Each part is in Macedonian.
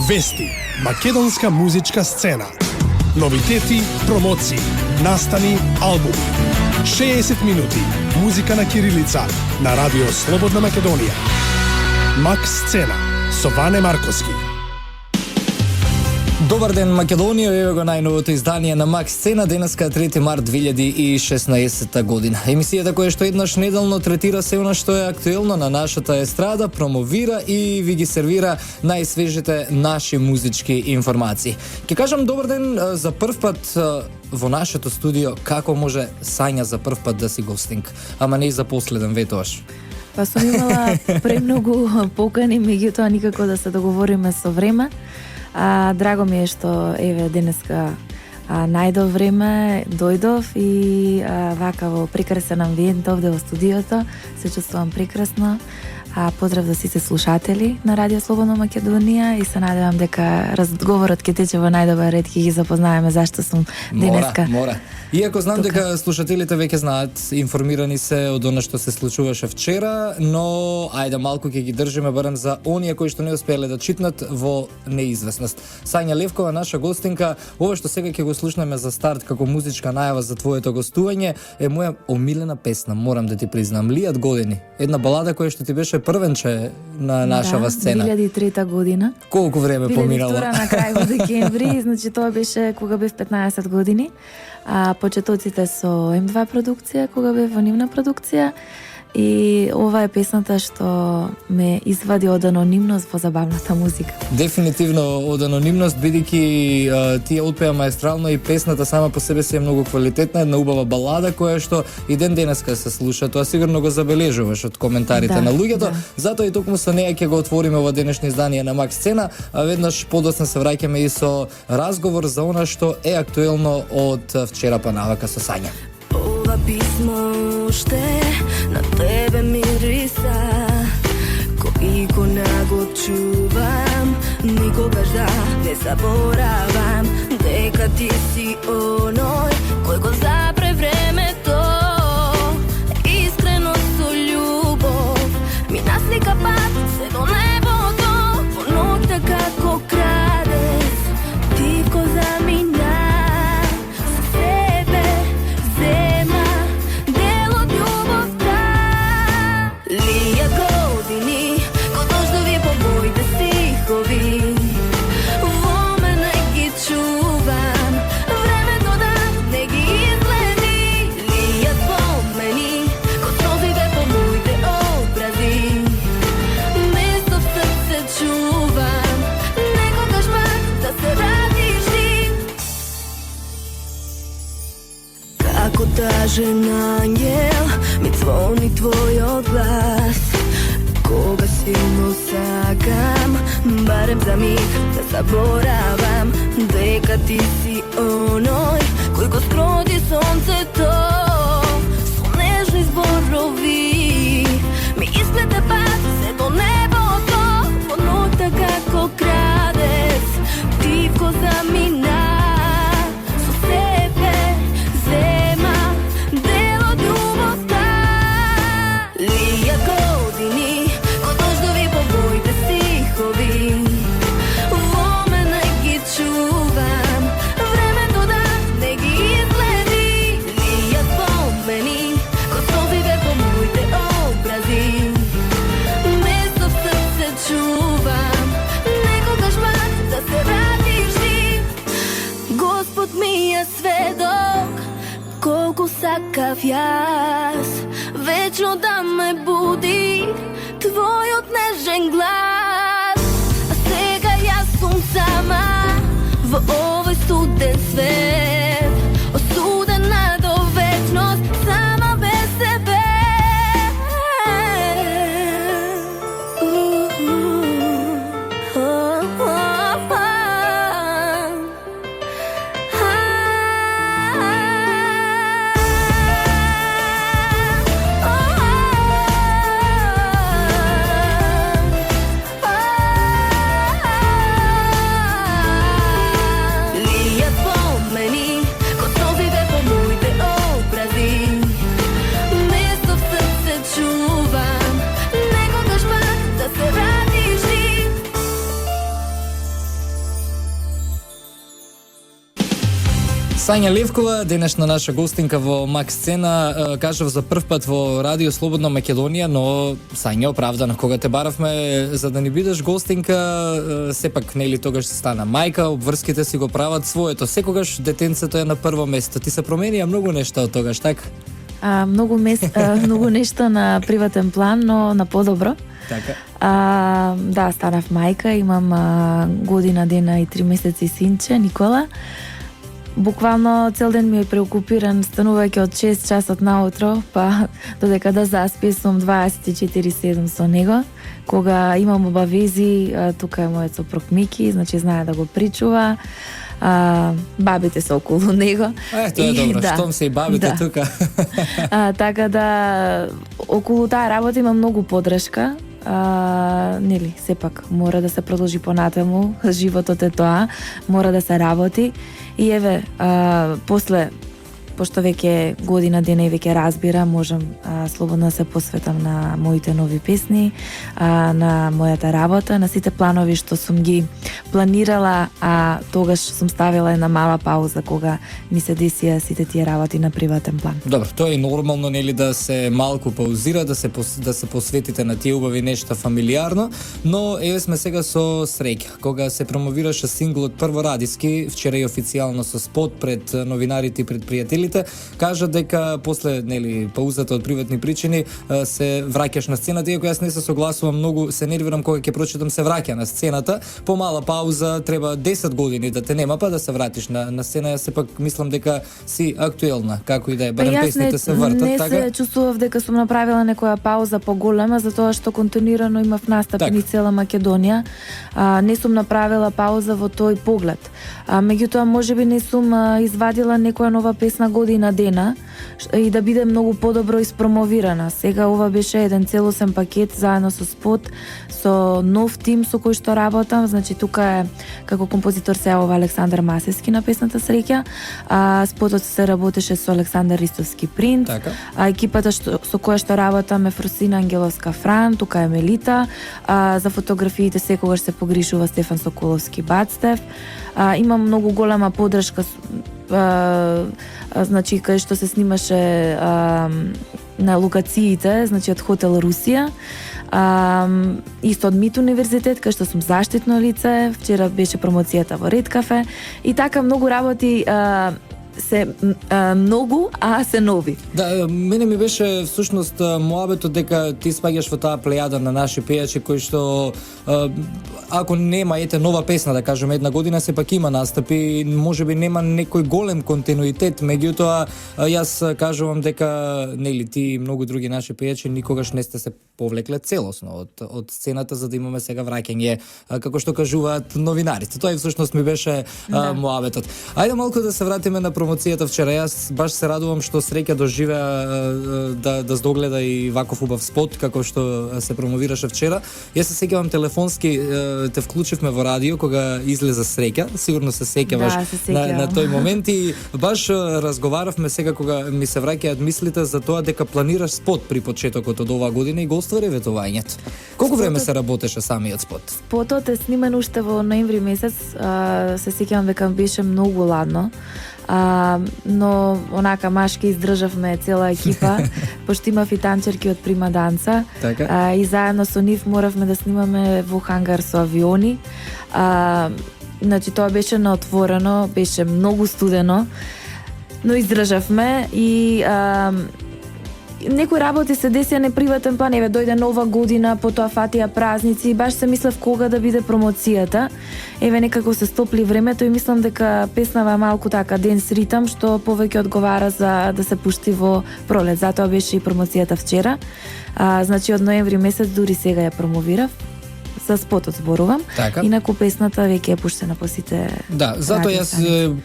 Вести, македонска музичка сцена. Новитети, промоции, настани, албуми. 60 минути музика на кирилица на Радио Слободна Македонија. Мак сцена со Ване Марковски. Добар ден, Македонија, еве го најновото издание на Мак Сцена, денеска 3 март 2016 година. Емисијата која што еднаш неделно третира се она што е актуелно на нашата естрада, промовира и ви ги сервира најсвежите наши музички информации. Ќе кажам добар ден за прв пат во нашето студио, како може Сања за прв пат да си гостинг, ама не и за последен ветоаш. Па сум имала премногу покани, меѓутоа никако да се договориме со време. Драго ми е што еве денеска најдов време, дојдов и вака во прекрасен амбиент овде во студиото. Се чувствувам прекрасно. Поздрав за сите слушатели на Радио Слободна Македонија и се надевам дека разговорот ќе тече во најдобар ред, ќе ги запознаеме зашто сум денеска. Мора. Иако знам дека слушателите веќе знаат, информирани се од она што се случуваше вчера, но ајде малку ќе ги држиме барем за оние кои што не успеале да читнат во неизвестност. Сања Левкова, наша гостинка, ова што сега ќе го слушнеме за старт како музичка најава за твоето гостување е моја омилена песна, морам да ти признам, Лијат години. Една балада која што ти беше првенче на нашава сцена. 2003 година. Колку време поминало? 2002 на крај во декември, значи тоа беше кога бев 15 години. Почетоците со М2 продукција, кога бев во нивна продукција. И ова е песната што ме извади од анонимност во забавната музика. Дефинитивно од анонимност, бидејќи ти ја отпеа маестрално и песната сама по себе си е многу квалитетна, една убава балада која што и ден денеска се слуша. Тоа сигурно го забележуваш од коментарите на луѓето. Затоа и токму со неја ќе го отвориме во денешно издание на Мак Сцена, а веднаш подоцна се враќаме и со разговор за она што е актуелно од вчера па навака со Сања. Ова писмо уште на тебе мириса, кој го чувам, никогаш да не заборавам, дека ти си оној кој го запре времето, искрено со љубов, ми наслика пат се до небото, во ноќта како крадец, ти го замина. Дажен ангел ми звони твојот глас, кога силно сакам, барем за миг да заборавам, дека ти си оној кој го скроди сонцето со нежни зборови, ми изгледа пат се до небото, во ноќта како крадец, ти го замина. Сакав јас вечно да ме буди твојот нежен глас, а сега јас сум сама во овој студен свет, осудена до вечност, сама без себе. Сања Левкова, денешна наша гостинка во Мак Сцена, кажав за прв пат во Радио Слободна Македонија, но Сања оправдано кога те баравме за да ни бидеш гостинка, сепак нели тогаш се стана мајка, обврските си го прават своето. Секогаш детенцето е на прво место. Ти се променија многу нешта од тогаш, така? Многу нешто на приватен план, но на подобро. Така. Да, станав мајка, имам година, дена и 3 месеци синче, Никола. Буквално цел ден ми е преокупиран, станувајќи од 6 часот наутро, па додека да заспи сум 24/7 со него. Кога имам обавези, тука е мојот сопруг Мики, значи знае да го причува. Бабите се околу него. Тоа е добро, штом се и бабите тука. Така да, околу таа работа има многу подршка. Нели, сепак мора да се продолжи понатаму, животот е тоа, мора да се работи. И еве, после, пошто веќе година дена и веќе разбира, можам слободно да се посветам на моите нови песни, на мојата работа, на сите планови што сум ги планирала, а тогаш сум ставила една мала пауза кога ми се десија сите тие работи на приватен план. Добро, тоа е нормално, нели, да се малку паузира, да се посветите на тие убави нешта фамилиарно, но еве сме сега со среќа. Кога се промовираше синглот прво радиски, вчера и официјално со спот пред новинарите и пред пријателите, кажа дека после, нели, паузата од приватни причини се враќаш на сцената, иако јас не се согласувам, многу се нервирам кога ќе прочитам се враќа на сцената. Помала пауза треба 10 години да те нема, па да се вратиш на сцена. Јас сепак мислам дека си актуелна, како и да е, барем песните се вртат, така? Не се чувствував дека сум направила некоја пауза поголема, затоа што континуирано имав настапи низ цела Македонија. Не сум направила пауза во тој поглед. Меѓутоа, можеби не сум извадила некоја нова песна година дена и да биде многу подобро испромовирана. Сега ова беше еден целосен пакет заедно со спот, со нов тим со кој што работам. Значи тука е како композитор се јавува Александар Масевски на песната Среќа. Спотот се работеше со Александар Ристовски Принц. Така. Екипата со која што работам е Фросина Ангеловска Фран, тука е Мелита. За фотографиите секогаш се погрижува Стефан Соколовски Бацтев. Имам многу голема поддршка, значи кај што се снимаше на локациите, значи од Хотел Русија, исто од МИТ универзитет, кај што сум заштитно лице, вчера беше промоцијата во Ред кафе и така многу работи се многу, а се нови. Да, мене ми беше всушност муабетот дека ти спаѓаш во таа плејада на наши пејачи кои што ако нема нова песна, да кажеме, една година сепак има настапи, можеби нема некој голем континуитет, меѓутоа јас кажувам дека нели ти и многу други наши пејачи никогаш не сте се повлекле целосно од сцената за да имаме сега враќање, како што кажуваат новинарите. Тоа всушност ми беше муабетот. Ајде малку да се вратиме на промоцијата вчера. Јас баш се радувам што Среќа доживеа да здогледа и ваков убав спот како што се промовираше вчера. Јас се сеќавам телефонски те вклучивме во радио кога излезе Среќа. Сигурно се сеќаваш на тој момент и баш разговаравме сега кога ми се враќаат мислите за тоа дека планираш спот при почетокот од оваа година и го оствари ветувањето. Колку време се работеше самиот спот? Спотот е снимен уште во ноември месец. Се сеќавам дека беше многу ладно. Но онака машки издржавме цела екипа, пошто имав и танчерки од Прима Данца, и заедно со нив моравме да снимаме во хангар со авиони. Значи тоа беше на отворено, беше многу студено, но издржавме и некои работи се десија неприватен план, еве дојде нова година, потоа фатија празници и баш се мислев кога да биде промоцијата. Еве некако се стопли времето и мислам дека песнава малку така денс ритам што повеќе одговара за да се пушти во пролет. Затоа беше и промоцијата вчера. Значи од ноември месец дури сега ја промовирав. За спотот зборувам. Така. Инаку песната веќе е пуштена по сите. Да, затоа јас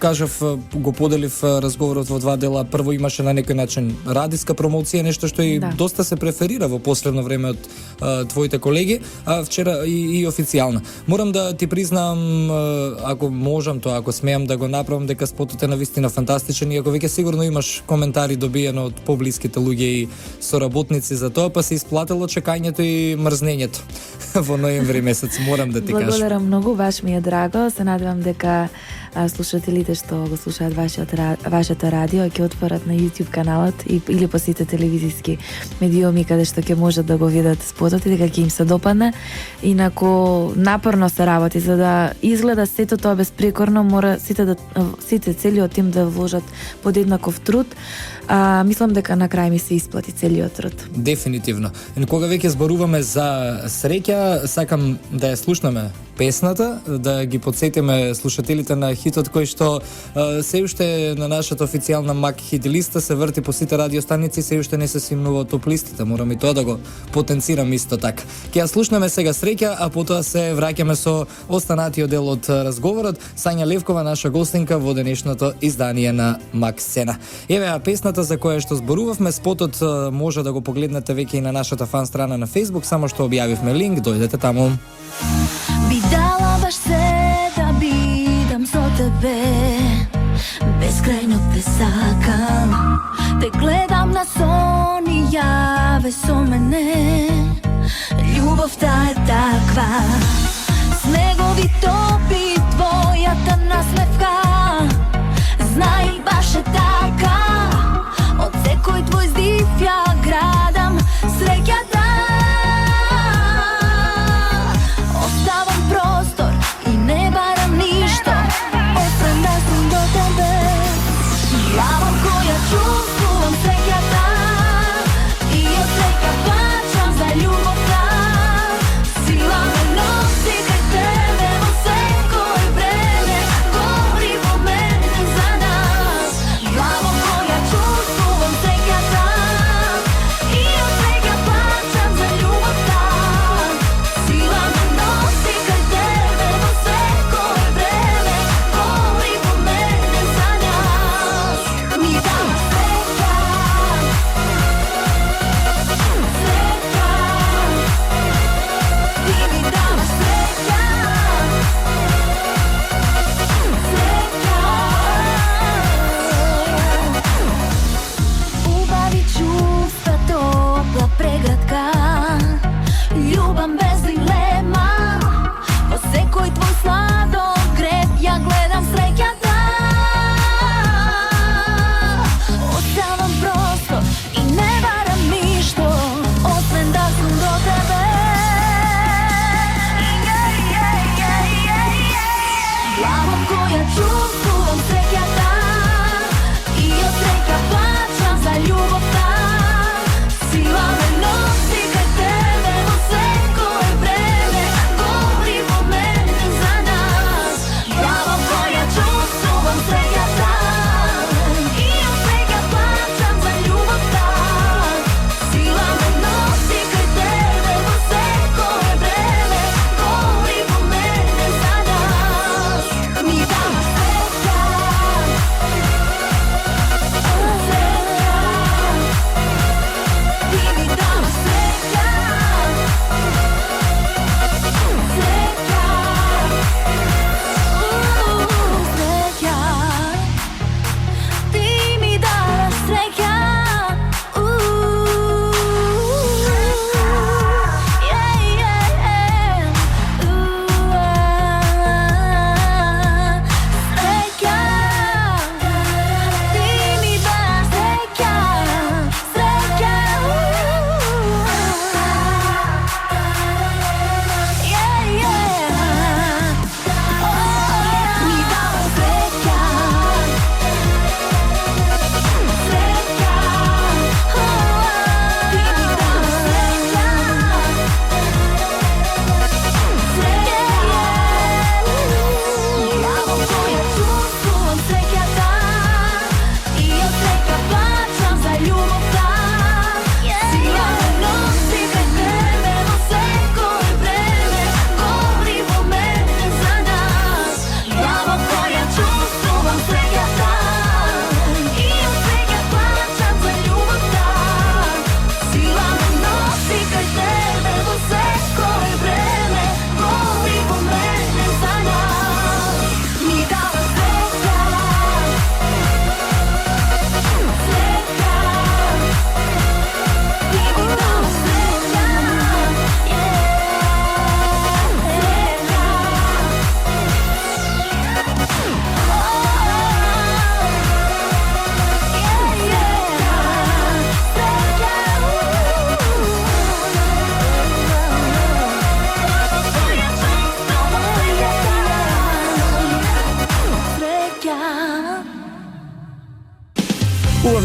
кажав, го поделив разговорот во два дела. Прво имаше на некој начин радиска промоција, нешто што и доста се преферира во последно време од твоите колеги, а вчера и официјално. Морам да ти признам, ако можам тоа, ако смеам да го направам, дека спотот е навистина фантастичен, иако веќе сигурно имаш коментари добиено од поблиските луѓе и соработници за тоа, па се исплатило чекањето и мрзнењето во ноември септември месец, морам да ти кажам. Благодарам многу, баш ми е драго. Се надевам дека слушателите што го слушаат вашето радио ќе отворат на YouTube каналот или по сите телевизиски медиуми каде што ќе можат да го видат спотот и дека ќе им се допадне. Инаку напорно се работи за да изгледа сето тоа безпрекорно, мора сите целиот тим да вложат подеднаков труд. Мислам дека на крај ми се исплати целиот труд. Дефинитивно. Кога веќе зборуваме за среќа, сакам да ја слушнеме песната, да ги подсетиме слушателите на хитот кој што се уште на нашата официјална Мак хит листа се врти по сите радиостаници, се уште не се симнува топ листите. Морам и тоа да го потенцирам исто така. Ќе ја слушнеме сега среќа, а потоа се враќаме со останатиот дел од разговорот. Сања Левкова, наша гостинка во денешното издание на Мак Сцена. Еве песната за која што зборувавме, спотот може да го погледнете веќе и на нашата фан страна на Facebook, само што објавивме линк, дојдете таму. Би дала баш се да бидам со тебе, безкрајно те сакам, те гледам на сон и јаве со мене, љубовта е таква, снегови топи твојата насмевка, знај баш е така, од секој твој здив ја градам среќата. Оставам простор и не барам ништо, отпрена сум до тебе, главам која чувствувам среќата и од среќа плачам за љубовта, сила ме носи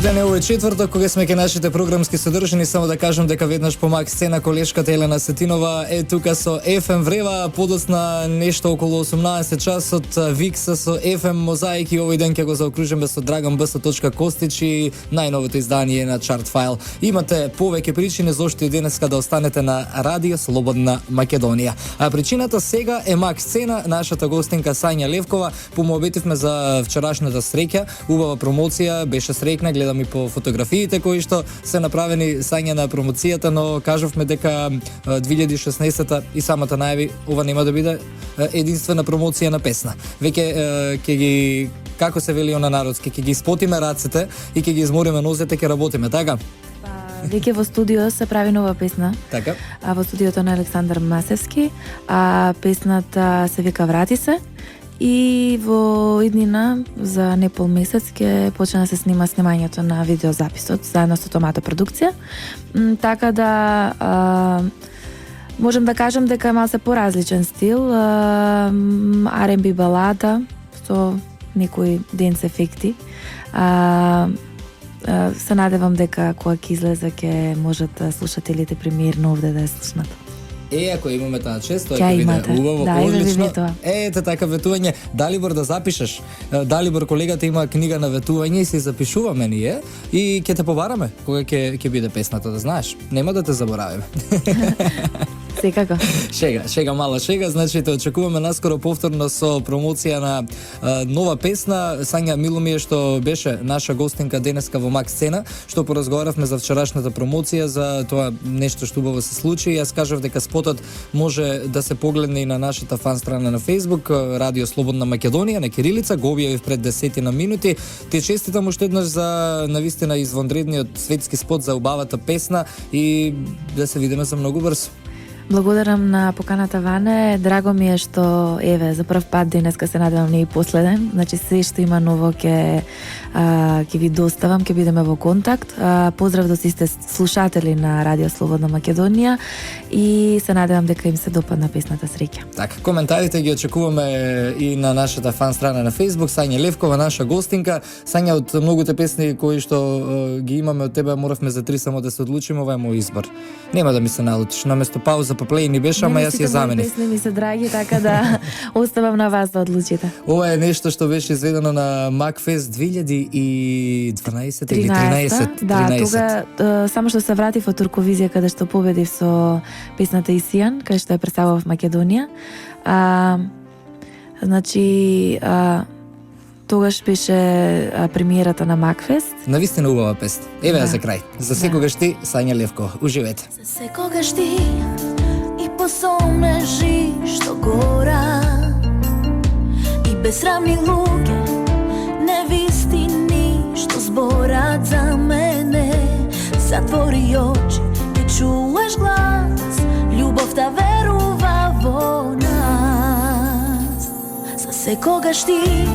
ден е овој четврток, кога сме ке нашите програмски содржини. Само да кажам дека веднаш по Мак сцена колешката Елена Сетинова е тука со FM Врева, подоцна нешто околу 18 часот Викса со FM Мозаик и овој ден ќе го заокружиме со Драган Костич и најновото издание на Chart File. Имате повеќе причини зошто и денеска да останете на Радио Слободна Македонија. А причината сега е Мак сцена, нашата гостинка Сања Левкова. Помоветивме за вчерашната среќа, убава промоција, беше срекна, гледам и по фотографиите кои што се направени Сања на промоцијата, но кажавме дека 2016-та и самата најави ова нема да биде единствена промоција на песна. Веќе ќе ги, како се вели на народски, ќе ги спотиме рацете и ќе ги измориме нозете, ќе работиме, така? Веќе во студио се прави нова песна. Така. Во студиото на Александар Масевски. Песната се вика Врати се. И во иднина за непол месец ќе почне да се снима снимањето на видеозаписот заедно со Томато продукција. Така да можем да кажем дека е малце поразличен стил, R&B балада со некои денс ефекти. Се надевам дека кога ќе излезе ќе можат слушателите премиерно овде да ја слушнат. Ако имаме таа чест, тоа ќе биде убаво, одлично. Ете така ветување. Далибор да запишеш. Далибор колегата има книга на ветување и се запишуваме ние и ќе те побараме кога ќе биде песната, да знаеш. Нема да те заборавиме. Секако. Шега, мала шега. Значи, те очекуваме наскоро повторно со промоција на нова песна. Сања, мило ми е што беше наша гостинка денеска во Мак сцена, што поразговаравме за вчерашната промоција, за тоа нешто што убаво се случи. Јас кажав дека спотот може да се погледне и на нашата фан страна на Facebook, Радио Слободна Македонија на кирилица, го објавив пред 10 минути. Ти честитам уште еднаш за навистина извонредниот светски спот за убавата песна и да се видиме за многу брзо. Благодарам на поканата, Ване. Драго ми е што еве за прв пат денеска се надевам не и последен. Значи се што има ново ќе ви доставам, ќе бидеме во контакт. Поздрав до сите слушатели на Радио Слободна Македонија и се надевам дека им се допадна песната Среќа. Така, коментарите ги очекуваме и на нашата фан страна на Facebook. Сања Левкова, наша гостинка. Сања, од многуте песни кои што ги имаме од тебе, моравме за 3 само да се одлучиме, ова е мој избор. Нема да ми се налутиш. Наместо пауза по плей ни беше, ама јас ја заменив. Песни ми се драги, така да оставам на вас да одлучите. Ова е нешто што беше изведено на Макфест 2012 или 13. Да, тога само што се вратив од Турковизија каде што победив со песната Исијан, каде што ја представав Македонија. Значи тогаш беше премиерата на Макфест. Навистина убава песна. Еве ја за крај. За секогаш ти, Сања Левкова. Уживете. За секогаш ти и посомнежи што гора и безсрамни луѓе, невистини што зборат за мене. Затвори очи, ти чуеш глас, љубовта верува во нас. За секогаш ти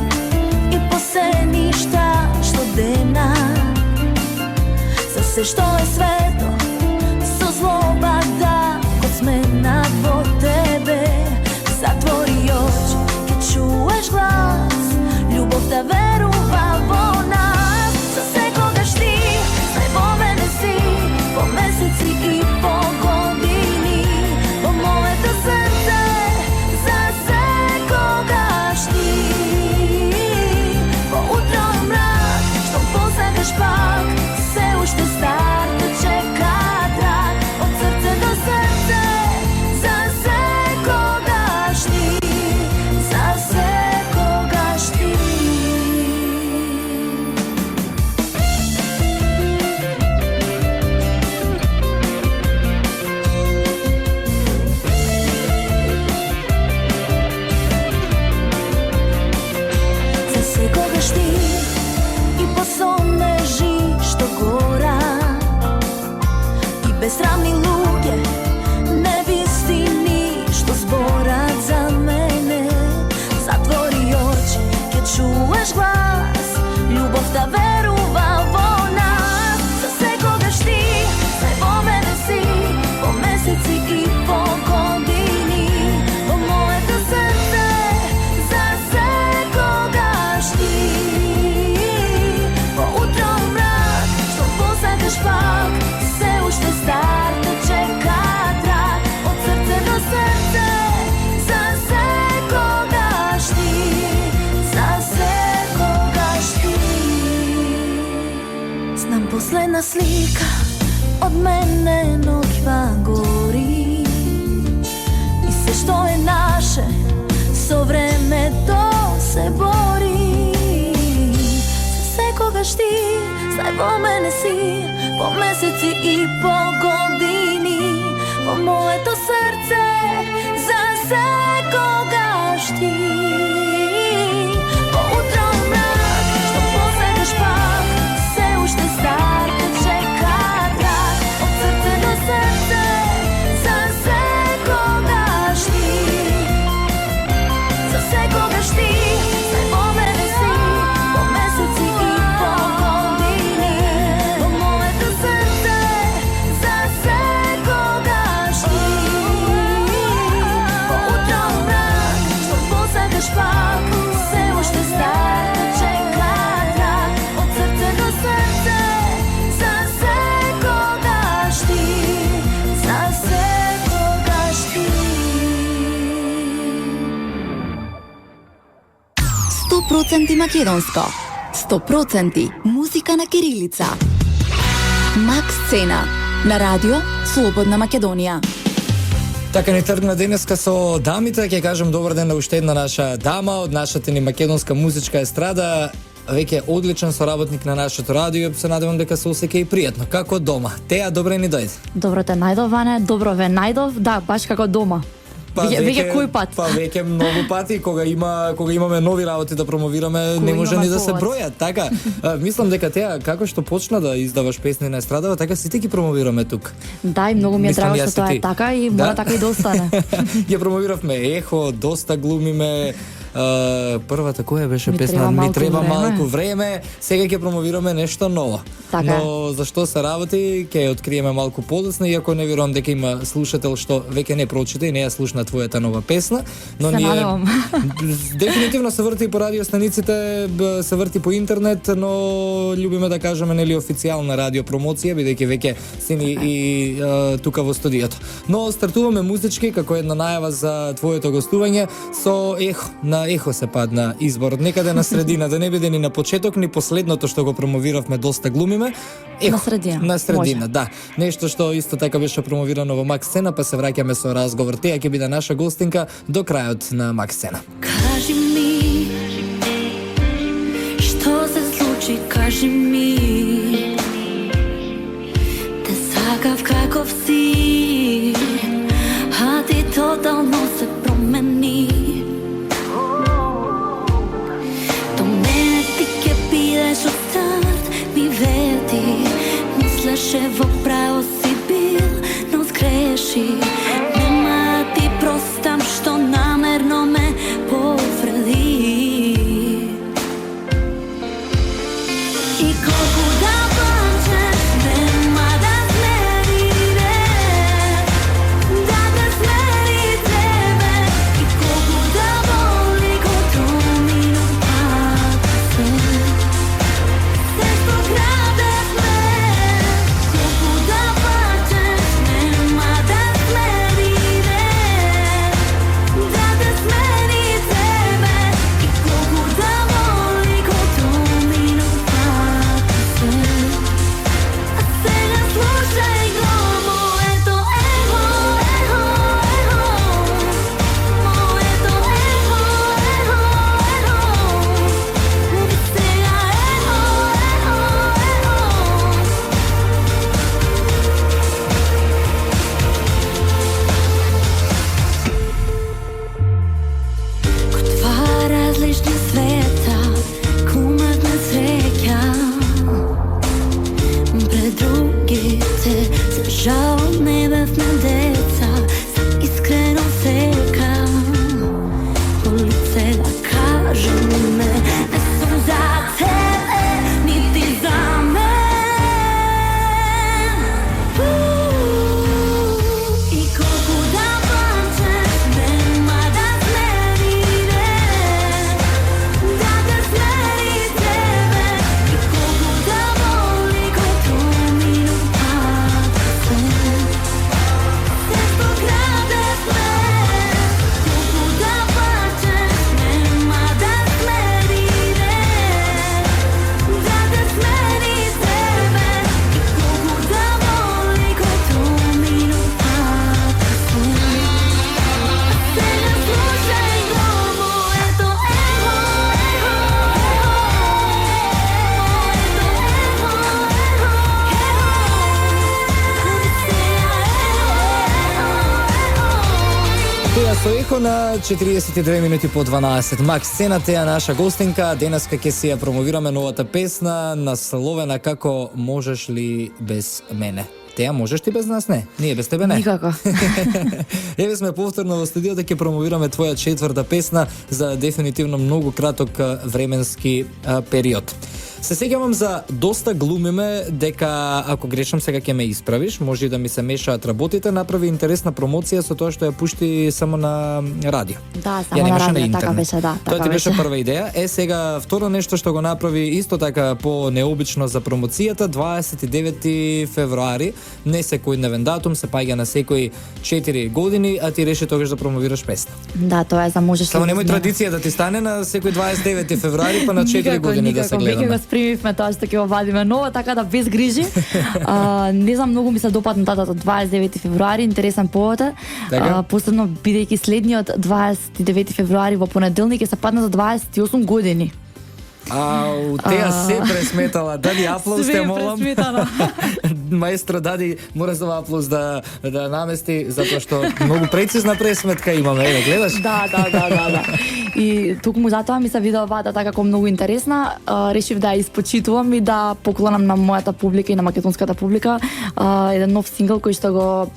и по се ништа што дена, за се што е свето, со злоба да го сменат во тебе. Затвори очи, ке чуеш глас, љубовта верува во нас. За секогаш ти, знај во мене си, по месеци и по години, во моето срце, за секогаш ти. Во утро и мрак, што посакаш пак, се уште стар те чека. Една слика од мене ноќва гори и се што е наше со времето се бори. Секогаш ти, знај во мене си, по месеци и по години, во моето срце за секогаш ти. По утро мрак, што посегаш пак, се уште стар, ке чека трак, од срце до срце за секогаш ти. За секогаш ти, знај во мене си, по месеци и по години, во моето срце за секогаш ти. По утро мрак, што посегаш пак, се уште стар, чека трак, од срце до срце за секогаш ти, за секогаш ти. 100% македонско, 100% музика на кирилица. Макс Сцена на радио Слободна Македонија. Така ни тргна денеска со дамите, ќе кажем добар ден на уште една наша дама од нашата ни македонска музичка естрада, веќе одличен соработник на нашето радио, се надевам дека се осеќа и пријатно, како дома. Теа, добре ни дојде. Добро те најдов, Ване, добро ве најдов, да, баш како дома. Веќе кој пат? Па веќе многу пати, кога имаме нови работи да промовираме, не може ни да се бројат, така. Мислам дека Теа, како што почна да издаваш песни на естрадава, така сите ги промовираме тук. Да, и многу ми е Мислам, драго што тоа е ти. така и мора така и да остане. Ја промовиравме Ехо, доста глумиме. Првата која беше Ми песна треба Ми малку треба време. малку време. Сега ќе промовираме нешто ново. Така е. Но зашто се работи, ќе ја откриеме малку подоцна, иако не верувам дека има слушател што веќе не прочита и не ја слушна твојата нова песна, но Се ние надевам. дефинитивно се врти по радиостаниците, се врти по интернет, но љубиме да кажеме нели официјална радио промоција, бидејќи веќе си ни и тука во студиото. Но стартуваме музички како една најава за твоето гостување со Ехо. На Ехо се падна изборот, некаде на средина, да не биде ни на почеток, ни последното што го промовиравме доста глумиме. Ехо, На средина. На средина, Може. да. Нешто што исто така беше промовирано во Макс Сцена, па се враќаме со разговор. Теа ќе биде наша гостинка до крајот на Макс Сцена. Кажи ми, што се случи, кажи ми. Те сакав каков си, а ти тотално се промени. До мене ти ке бидеш од старт, ми вети. Мислеше во право си бил, но сгреши. Нема да ти простам што намерно ме повреди. И колку да плачеш, нема да смениме, да те смени тебе. И колку да боли, колку минут пак се што крадешме. Колку да плачеш, нема да смениме, да те смени тебе. И колку да боли, колку минут пак се. А сега слушај го моето ехо, ехо, ехо. Моето ехо, ехо, ехо. Сега ехо, ехо, ехо. Ко два различни света, кумавна среќа. Пред другите за жал не бевме деца, за искрено сека. По лице да кажеме, не сум за тебе, нити за мен. И колку да плачеш, нема да смениме, да Тихо на 42 минути по 12. Макс Сцена, теја наша гостинка. Денеска ќе си ја промовираме новата песна, насловена како Можеш ли без мене. Теја можеш ти без нас? Не. Ние без тебе не. Никако. Еве сме повторно во студиото, ќе промовираме твоја четврта песна за дефинитивно многу краток временски период. Се сеќавам за доста глумиме дека ако грешам сега ќе ме исправиш, може и да ми се мешаат работите, направи интересна промоција со тоа што ја пушти само на радио. Да, само на радио, така беше, да. Тоа ти беше прва идеја. Сега второ нешто што го направи исто така по необично за промоцијата, 29 февруари, не секојдневен датум, се паѓа на секои 4 години, а ти реши тогаш да промовираш песна. Да, тоа е за можеш ли само без немој мене. традиција да ти стане на секој 29 февруари па на 4 години да се гледаме. Примивме тоа што ќе го вадиме ново, така да без грижи. Не знам, многу ми се допадна датата 29 февруари, интересен повод е. Така? Посебно бидејќи следниот 29 февруари во понеделник ќе се падна за 28 години. Теја се пресметала. Дади аплауз, те молам. Све пресметано. Маестро, дади, мора за аплауз да намести, затоа што многу прецизна пресметка имаме. Еве, гледаш? Да. И токму затоа ми се видела оваа дата како многу интересна. Решив да ја испочитувам и да поклонам на мојата публика и на македонската публика еден нов сингл кој што го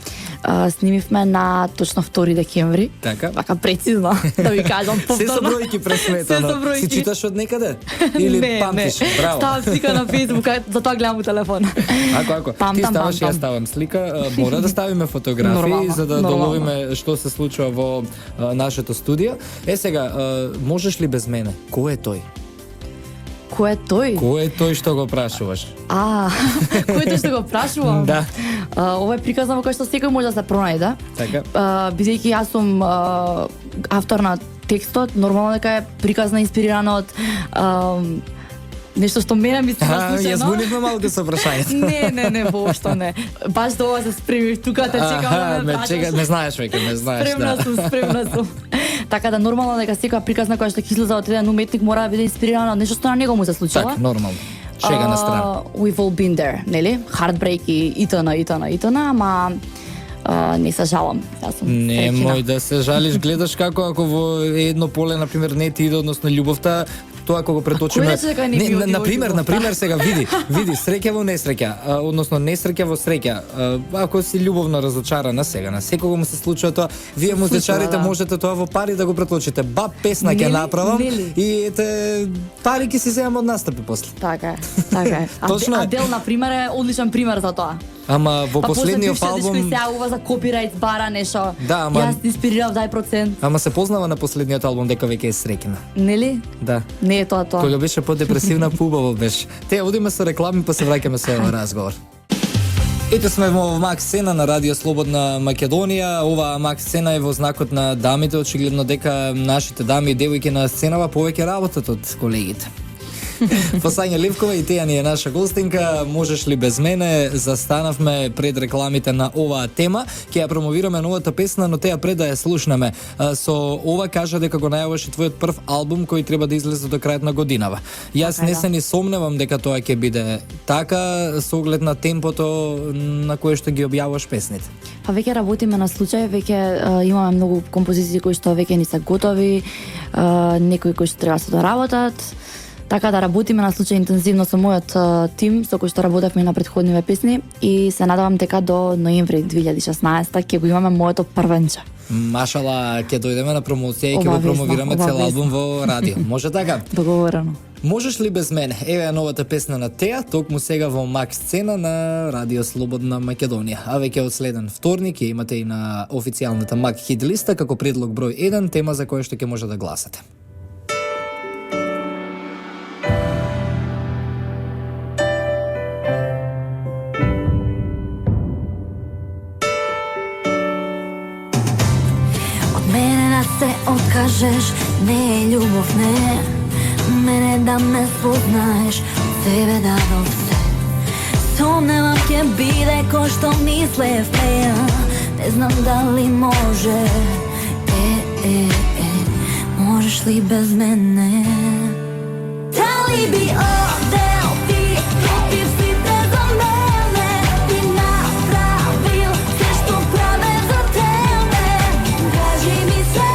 снимивме на точно 2 декември. Така прецизно, да ви кажам повторно. Се со бројки пресметано. Се со бројки. Си читаш од некаде? Или памтиш? Браво. Ставам слика на Facebook, затоа гледам у телефон. Ако. Ти ставаш и ја ставам слика. Мора да ставиме фотографии Нормално, за да нормално. доловиме што се случува во нашето студио. Сега, можеш ли без мене? Кој е тој? Кој е тој? Кој е тој што го прашуваш? Кој е тој што го прашувам? Да. Ова е приказна во кој што секој може да се пронајде. Така. Бидејќи јас сум автор на текстот, нормално дека е приказна инспирирана од нешто што мене ми се случено. Ја збунивме малку со прашањето. Не, воопшто не. Баш до ова се спремив, тука те чекам да ме прашаш. Ме знаеш веќе, ме знаеш, Спремна сум. Така да нормално дека секоја приказна која што ќе излезе од еден уметник мора да биде инспирирана од нешто што на него му се случува. Така, нормално. Шега на страна. We've all been there, нели? Heartbreak и итана, ама не се жалам. Јас сум Немој да се жалиш, гледаш како ако во едно поле на пример не ти иде односно љубовта, тоа кога го преточиме. Кој рече дека не би одио на пример сега види среќа во несреќа, односно несреќа во среќа. Ако си љубовно разочарана сега, на секого му се случува тоа. Вие музичарите можете тоа во пари да го преточите. Песна ќе направам и ете пари ќе си земам од настапи после. Така е. Точно е. Адел на пример е одличен пример за тоа. Ама во последниот албум Па после се јавува за копирајт бара нешто. Да, ама јас инспирирав дај процент. Ама се познава на последниот албум дека веќе е среќна. Нели? Да. Не е тоа. Кога беше подепресивна, поубаво беше. Те одиме со реклами па се враќаме со овој разговор. Ете сме во Макс Сцена на Радио Слободна Македонија. Ова Макс Сцена е во знакот на дамите, очигледно дека нашите дами и девојки на сценава повеќе работат од колегите. Посања Ливкова и теја ни е наша гостинка. Можеш ли без мене? Застанавме пред рекламите на оваа тема. Ќе ја промовираме новата песна, но теја пред да ја слушнеме. Со ова кажа дека го најаваш и твојот прв албум кој треба да излезе до крајот на годинава. Јас не се ни сомневам дека тоа ќе биде така со оглед на темпото на кое што ги објавуваш песните. Па веќе работиме на случај, веќе имаме многу композиции кои што веќе ни се готови, некои кои што треба да се доработат. Така да работиме на случај интензивно со мојот тим, со кој што работевме на претходниве песни и се надевам дека до ноември 2016 ќе го имаме моето првенче. Машала, ќе дојдеме на промоција и ќе го промовираме цел албум во радио. Може така? Договорено. Можеш ли без мене? Еве е новата песна на Теја, токму сега во Макс Сцена на Радио Слободна Македонија. А веќе од следен вторник ќе имате и на официјалната Мак хит листа како предлог број 1, тема за која што ќе може да гласате. Се откажеш, не е љубов, не. Мене да ме спознаеш, од себе дадов се. Сомневам ќе биде кој што мислев неја. Не знам дали може. Можеш ли без мене? Дали би одел ти против сите за мене? Би направил се што праве за тебе. Кажи ми се.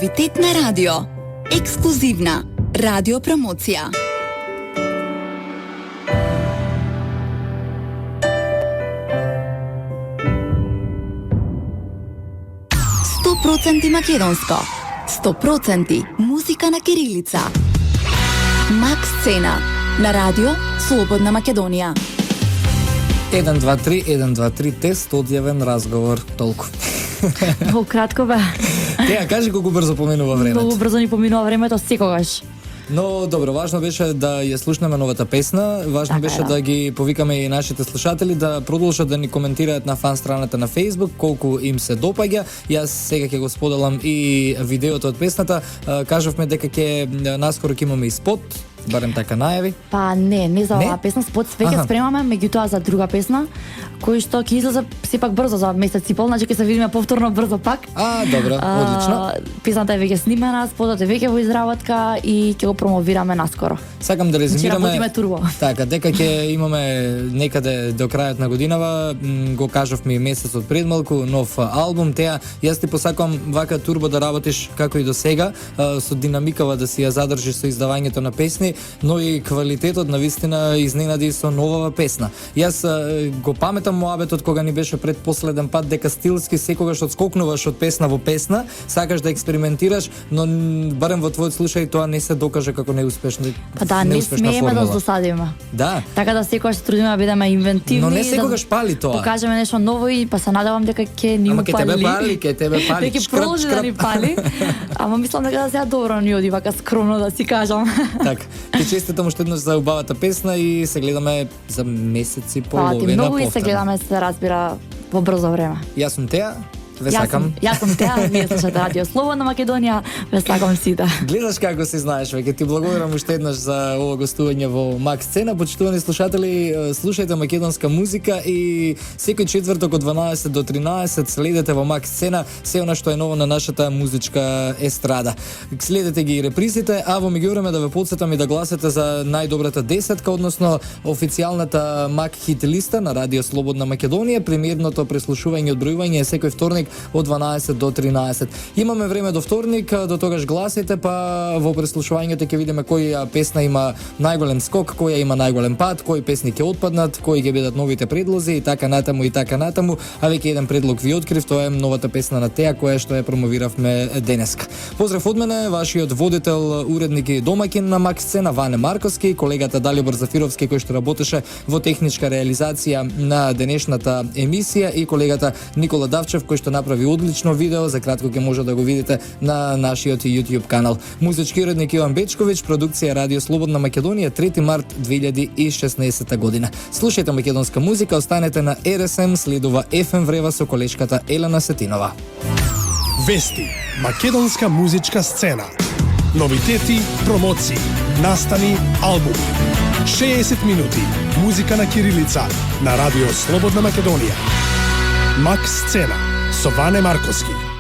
Новитет на радио. Ексклузивна радио промоција. 100% македонско. 100% музика на кирилица. Макс Сцена на радио Слободна Македонија. 1, 2, 3, 1, 2, 3, тест, одјавен разговор, толку. Многу кратко бе. Теа, кажи колку брзо поминува времето. Многу брзо ни поминува времето секогаш. Но добро, важно беше да ја слушнеме новата песна, важно Така беше да. да ги повикаме и нашите слушатели да продолжат да ни коментираат на фан страната на Facebook колку им се допаѓа. Јас сега ќе го споделам и видеото од песната. Кажавме дека ќе наскоро ќе имаме и спот, барем така најави. Па не за Не? оваа песна, спот веќе спремаме, меѓутоа за друга песна, кој што ќе излезе сепак брзо за месец и пол, значи ќе се видиме повторно брзо пак. Добро, одлично. Песната е веќе снимена, спотот е веќе во изработка и ќе го промовираме наскоро. Сакам да резимираме. Значи, работиме турбо. Така, дека ќе имаме некаде до крајот на годинава, го кажавме и месецот пред малку, нов албум. Теа, јас ти посакувам вака турбо да работиш како и до сега, со динамикава да си ја задржиш со издавањето на песни, но и квалитетот на вистина изненади со новава песна. Јас го паметам моабетот кога ни беше пред последен пат дека стилски секогаш одскокнуваш од песна во песна, сакаш да експериментираш, но барем во твојот случај тоа не се докаже како неуспешно. Па да, не смееме да досадиме. Да. Така да секогаш се трудиме да бидеме инвентивни. Но не секогаш пали тоа. Покажеме нешто ново и па се надевам дека ќе ни Ама упали. ке тебе пали. Дека ќе продолжи да ни пали. Ама мислам дека сега добро ни оди вака скромно да си кажам. Така. Ти честитам уште еднаш за убавата песна и се гледаме за месеци Фала ти половина многу и се повторно. гледаме, се разбира, во брзо време. Јас сум Теа, ве сакам. Јас сум Теа, вие слушате Радио Слободна Македонија, ве сакам сите. Гледаш како си знаеш, веќе ти благодарам уште еднаш за ово гостување во Макс Сцена. Почитувани слушатели, слушајте македонска музика и секој четврток од 12 до 13 следете во Макс Сцена се она што е ново на нашата музичка естрада. Следете ги и репризите, а во меѓувреме да ве потсетам и да гласате за најдобрата десетка, односно официјалната Мак хит листа на Радио Слободна Македонија. Премиерното преслушување и одбројување е секој вторник од 12 до 13. Имаме време до вторник, до тогаш гласите, па во преслушувањето ќе видиме која песна има најголем скок, која има најголем пат, кои песни ќе отпаднат, кои ќе бидат новите предлози и така натаму. А веќе еден предлог ви открив, тоа е новата песна на Теа која што ја промовиравме денеска. Поздрав од мене, вашиот водител, уредник и домаќин на Макс Сцена Ване Марковски, колегата Далибор Зафировски кој што работеше во техничка реализација на денешната емисија и колегата Никола Давчев кој што направи одлично видео, за кратко ќе може да го видите на нашиот YouTube канал. Музички уредник Иван Бечковиќ, продукција Радио Слободна Македонија, 3 март 2016 година. Слушајте македонска музика, останете на РСМ, следува FM врева со колешката Елена Сетинова. Вести, македонска музичка сцена. Новитети, промоции, настани, албуми. 60 минути музика на кирилица на Радио Слободна Македонија. Макс Сцена со Ване Марковски.